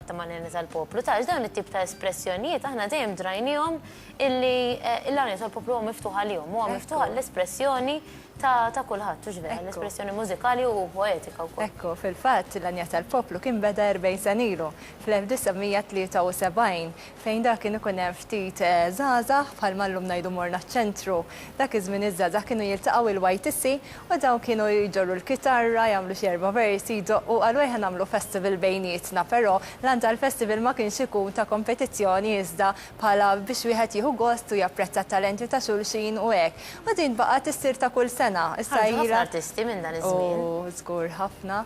brabta mal-Anja tal-Poplu, tax dawn it-tip ta' espressjonijiet aħna dejjem drajnihom illi l-Anja tal-Poplu huwa miftuħ għalihom, huwa miftuħ għall-espressjoni ta' kulħadd, u ġvera, l-espressjoni mużikali u poetika wkoll. Ekku, fil-fatt l-Anja tal-Poplu kien beda 40 sanilu fl-1973 fejn dak kien ikun hemm ftit żgħażagħ bħalma llum ngħidu morna ċ-ċentru. Dak iż-żmien iż-żgħażagħ kienu jiltaqgħu il-YTC u dawn kienu jġorru l-kitarra, jagħmlu xi erba' versi, u għallu ejħa nagħmlu festival bejnietna, però lan tal-festival ma kienx ikun ta' kompetizzjoni iżda bħala biex wieħed jieħu gost u japprezza t-talenti ta' xulxin u hekk. U din baqgħet issir ta' kull sena. Ħafna artisti minn dan iż-żmien. Żgur ħafna,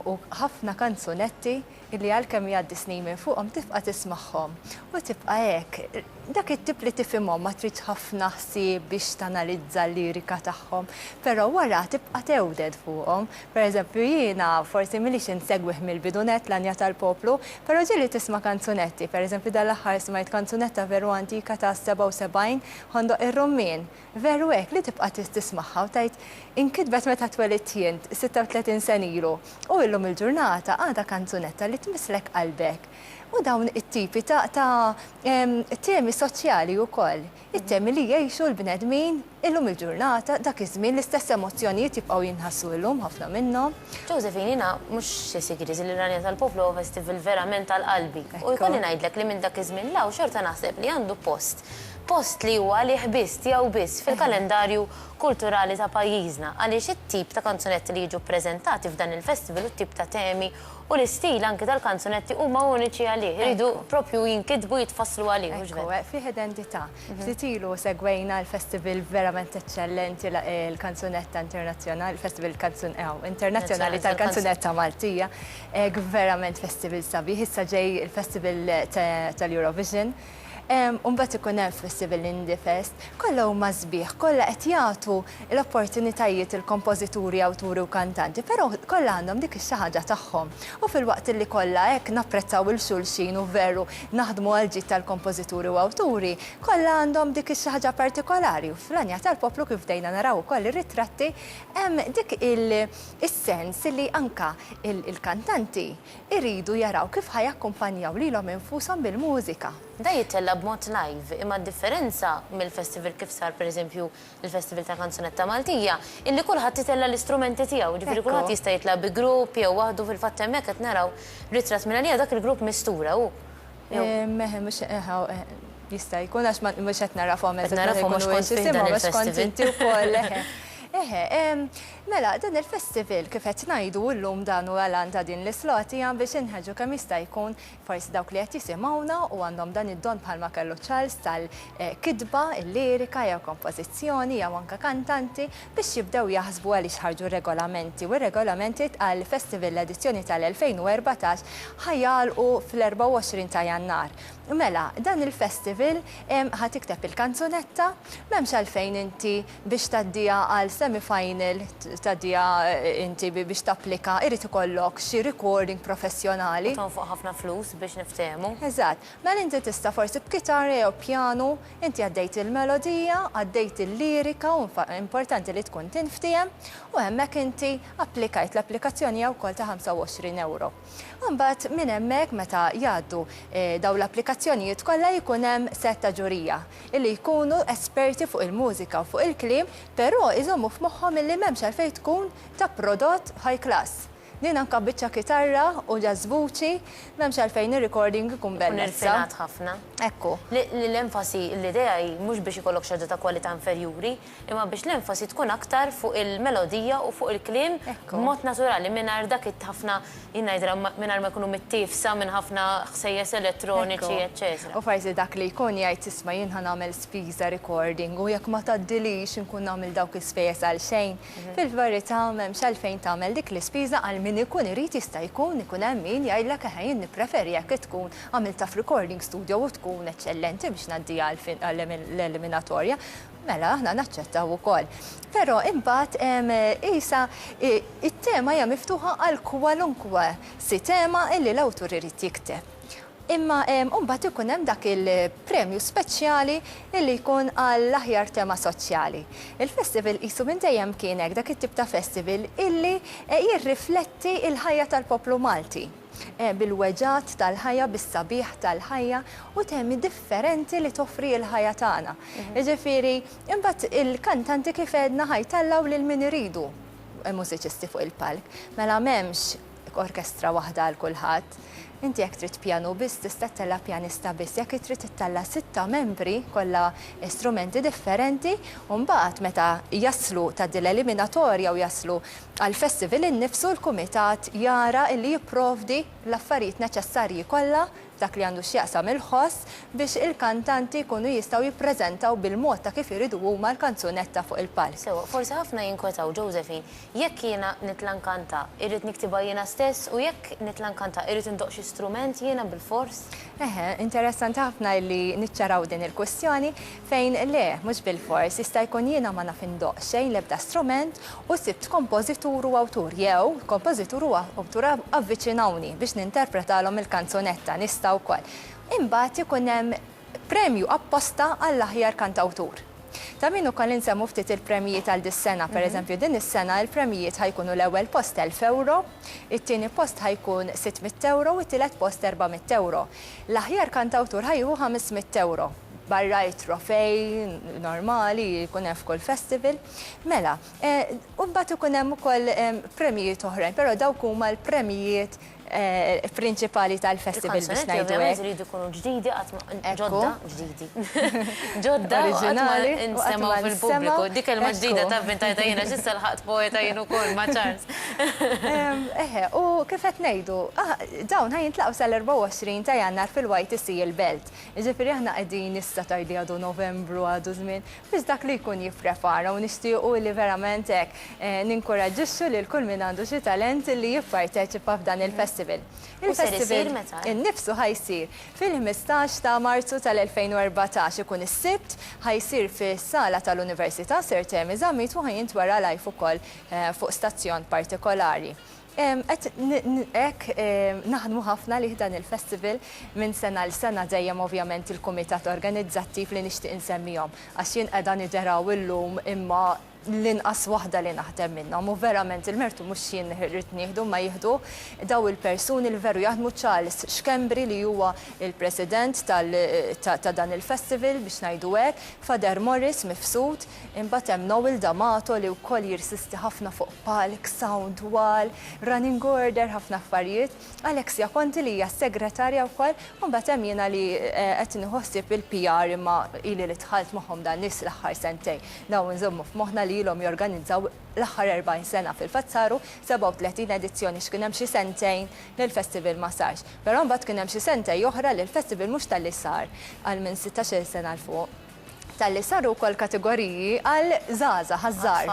u ħafna kanzunetti illi għalkemm jgħaddi snin minn fuqhom tibqa' tismagħhom. U tibqa' hekk, dak it-tip li tifhimhom ma tridx ħafna ħsieb biex tanalizza l-lirika tagħhom, però wara tibqa' tewded fuqhom. Pereżempju jiena forsi milix insegwih mill-bidunet l-Anja tal-Poplu, però ġieli tisma' kanzunetti. Pereżempju dal-aħħar smajt kanzunetta veru antika ta' 77 Ħondoq ir-Rummin. Veru hekk li tibqa' tismagħha u tgħid inkitbet meta twelidt jien 36 sen ilu u illum il-ġurnata għadha kanzunetta li tmislek qalbek. U dawn it-tipi ta' temi soċjali wkoll. It-temi li jgħixu l-bnedmin illum il-ġurnata dak iż-żmien l-istess emozzjonijiet jibqgħu jinħassu llum ħafna minnhom. Josephine, jiena mhux xi sigriż li l-Anja tal-Poplu huwa festival verament tal-qalbi. U jkolli ngħidlek li minn dak iż-żmien law xorta naħseb li għandu post li huwa li ħbiss tiegħu biss fil-kalendarju kulturali ta' pajjiżna għaliex it-tip ta' kanzunetti li jiġu ppreżentati f'dan il-festival u t-tip ta' temi u l-istil anke tal-kanzunetti huma uniċi għalih, iridu propju jinkitbu jitfasslu għalih. Ekku, fih identità. Ftit ilu segwejna l-festival verament eċċellenti l-kanzunetta internazzjonali, il-festival internazzjonali tal-kanzunetta Maltija, verament festival sabiħ, issa ġej il-festival tal-Eurovision. Umbat ikun hemm Festival Indie Fest, kollha huma sbieħ, kollha qed jagħtu l-opportunitajiet il-kompożituri, awturi u kantanti, però kollha għandhom dik ix-xi ħaġa tagħhom. U fil-waqt li kollha hekk napprezzaw il-xulxin u veru naħdmu għal ġid tal-kompożituri u awturi, kollha għandhom dik ix-xi ħaġa partikolari. U fl-Anja tal-Poplu kif bdejna naraw ukoll ir-ritratti hemm dik is-sens li anka il-kantanti iridu jaraw kif ħajakkumpanjaw lilhom infushom bil-mużika. Da jittella b'mod live, imma d-differenza mill-festival kif sar pereżempju il-Festival ta' Kanzunetta Maltija, illi kulħadd jitella l-istrumenti tiegħu, ġifieri kulħadd jista' jitla bi grupp jew waħdu fil-fatt hemmhekk qed naraw ritratt minn għalija dak il-grupp mistura hu. Meħe mhux jista' jkun għax mhux qed narafhom Qed narafhom mhux kont fih dan il-festival. inti wkoll. Mela, dan il-festival kif qed ngħidu llum dan u għalan ta' din l-isloti biex inħeġġu kemm jista' jkun forsi dawk li qed jisimgħuna u għandhom dan id-don bħalma kellu Charles tal-kitba, il-lirika jew kompożizzjoni jew anke kantanti biex jibdew jaħsbu għaliex ħarġu regolamenti u r-regolamenti għall-festival l-edizzjoni tal-2014 ħajjalqu fl-24 ta' Jannar. Mela, dan il-festival ħatikteb il-kanzunetta, m'hemmx għalfejn inti biex taddija għal semi-final taddija inti biex tapplika, irid ikollok xi recording professjonali. Tonfoq ħafna flus biex niftehmu. Eżatt, mela inti tista' forsi b'kitarra jew pjanu, inti għaddejt il-melodija, għaddejt il-lirika u importanti li tkun tinftiem u hemmhekk inti applikajt l-applikazzjoni wkoll ta' 25 euro. Mbagħad minn hemmhekk meta jgħaddu dawn l-applikazzjonijiet kollha jkun hemm setta ġurija illi jkunu esperti fuq il-mużika u fuq il-kliem, però iżommu f'moħħhom illi m'hemmx għalfejn tkun ta' prodott high class. Din anka biċċa kitarra u ġaż vuċi, m'hemmx għalfejn ir-recording ikun bella. Nirfinat ħafna. Ekku. L-enfasi, l-idea hi mhux biex ikollok xi ħaġa ta' kwalità inferjuri, imma biex l-enfasi tkun aktar fuq il-melodija u fuq il-kliem b'mod naturali mingħajr dak ħafna jingħidra mingħajr ma jkunu mittiefsa minn ħafna ħsejjes elettroniċi, eċċetera. U forsi dak li jkun jgħid tisma' jien nagħmel spiża recording u jekk ma tgħaddilix inkun nagħmel dawk is-spejjeż għal xejn. Fil-verità m'hemmx għalfejn tagħmel dik l-ispiża għal min ikun irid jista' jkun hemm min jgħidlek jien nippreferi jekk tkun għamilt taf recording studio u tkun eċċellenti biex ngħaddiha għall-eliminatorja. Mela aħna naċċettaw ukoll. Però imbagħad isa it-tema hija miftuħa għal kwalunkwe si tema illi l-awtur irid jikteb. Imma mbagħad ikun hemm dak il-premju speċjali illi jkun għall-aħjar tema soċjali. Il-festival qisu minn dejjem kien hekk dak it-tip ta' festival illi jirrifletti il-ħajja tal-poplu Malti. bil-weġat tal-ħajja, bis-sabiħ tal-ħajja u temi differenti li toffri l-ħajja tagħna. Ġifieri, imbagħad il-kantanti kif għedna ħajtellaw lil min iridu mużiċisti fuq il-palk. Mela m'hemmx orkestra waħda għal kulħadd. Inti jekk trid pjanu biss tista' tella pjanista biss, jekk trid tittella 6 membri kollha strumenti differenti u mbagħad meta jaslu ta' din l-eliminatorja u jaslu għal festival innifsu l-kumitat jara li jipprovdi l-affarijiet neċessarji kollha dak li għandu x'jaqsam il-ħoss biex il-kantanti jkunu jistgħu jippreżentaw bil-mod ta' kif iridu huma l-kanzunetta fuq il-palk. Sewa, forsi ħafna jinkwetaw, Josephine, jekk jiena nitla nkanta irrid niktiba jiena stess u jekk nitla nkanta irrid indoq xi strument jiena bil-fors? Interessanti ħafna li niċċaraw din il-kwestjoni fejn le, mhux bil-fors, jista' jkun jiena ma naf indoq xejn l-ebda strument u sibt kompożitur u awtur jew kompożitur u awtur avviċinawni biex ninterpretalhom il-kanzunetta nista' wkoll. Imbagħad ikun hemm premju apposta għall-aħjar kantawtur. Ta' min ukoll insemmu ftit il-premjiet għal dis-sena, pereżempju din is-sena il-premjiet ħajkunu l-ewwel post 1000 euro, it-tieni post ħajkun 600 euro u t-tielet post 400 euro. L-aħjar kantawtur ħajju 500 euro. Barra trofej normali jkun hemm f'kull festival. Mela, u mbagħad ikun hemm ukoll premjiet oħrajn, però dawk huma l-premjiet prinċipali tal-festival biex ngħidu hekk. Iridu jkunu ġdidi ġodda ġdidi. Ġodda oriġinali nsemgħu fil-pubbliku. Dik kelma ġdida ta' vintajta jiena x'issa l-ħadd poeta jien ukoll ma' Charles. U kif qed ngħidu, dawn ħajintlaqgħu sal-24 ta' Jannar fil-YTC il-Belt. Jiġifieri aħna qegħdin issa tajli għadu Novembru għadu żmien biex dak li jkun jipprepara u nixtiequ li verament hekk ninkoraġġixxu lil kull min għandu xi talent li jipparteċipa f'dan il-festival. Il-festival innifsu ħajsir fil-15 ta' Marzu tal-2014 ikun is-Sibt ħajsir fis-sala tal-Università Sir Temizza Amit u ħajjintwara live ukoll fuq stazzjon partikolari. Naħdmu ħafna li dan il-festival minn sena l-sena dejjem ovvjament il-kumitat organizzattiv li nixtieq insemmihom għax jien qiegħda nideraw illum imma l-inqas waħda li naħdem minnhom u verament il-mertu mhux jien rrid nieħdu ma jieħdu daw il-persuni li veru jaħdmu Charles Xkembri li huwa il-president ta' dan il-festival biex ngħidu hekk, Fader Morris mifsud, imbagħad hemm Noel D'Amato li wkoll jirsisti ħafna fuq palk, sound wall, running order, ħafna affarijiet, Alexia Conti li hija segretarja wkoll, u mbagħad hemm jiena li qed inħossib il-PR imma ili li tħalt magħhom dan nies l-aħħar sentejn. Dawn inżommu f'moħħna li ilhom jorganizzaw l-aħħar 40 sena fil-fatt saru 37 edizzjoni x'kien hemm xi sentejn li l-festival ma sarx. Però mbagħad kien hemm xi sentejn oħra li l-festival mhux tal-li sar għal minn 16-il sena l fuq. Tal-li saru wkoll kategoriji għal żgħażagħ ħażar.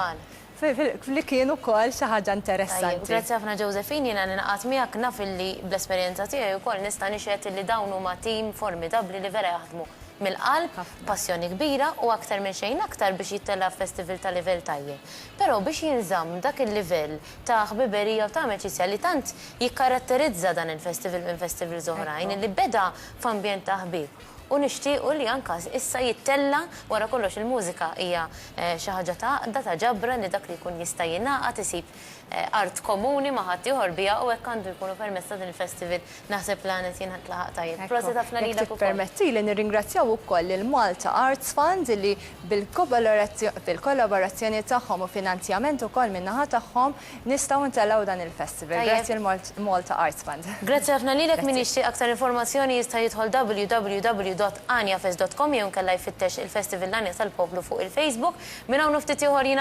Li kienu wkoll xi ħaġa interessanti. Grazzi ħafna Josephine, jiena ninqat miegħek naf illi bl-esperjenza tiegħi wkoll nista' nixgħet illi dawn huma tim formidabbli li vera jaħdmu mill-qalb, passjoni kbira u aktar minn xejn aktar biex jittella festival ta' livell tajjeb. Però biex jinżamm dak il-livell ta' ħbiberija u ta' amicizja li tant jikkaratterizza dan il-festival minn festivals oħrajn li beda f'ambjent ta' ħbieb. U nixtiequ li anka issa jittella wara kollox il-mużika hija xi ħaġa ta' ġabra li dak li jkun jista' jingħaqad isib art komuni ma' ħadd ieħor biha u hekk għandu jkunu permezz ta' din il-festival naħseb planet jingħad laħaq tajjeb. Proset ħafna lilek ukoll. Permettili nirringrazzjaw ukoll il-Malta Arts Fund li bil-kollaborazzjoni tagħhom u finanzjament ukoll min-naħa tagħhom nistgħu ntellaw dan il-festival. Grazzi l-Malta Arts Fund. Grazzi ħafna lilek min jixtieq aktar informazzjoni jista' jidħol www.anjafest.com jew nkella jfittex il-Festival Anja tal-Poplu fuq il-Facebook. Minn hawn ftit ieħor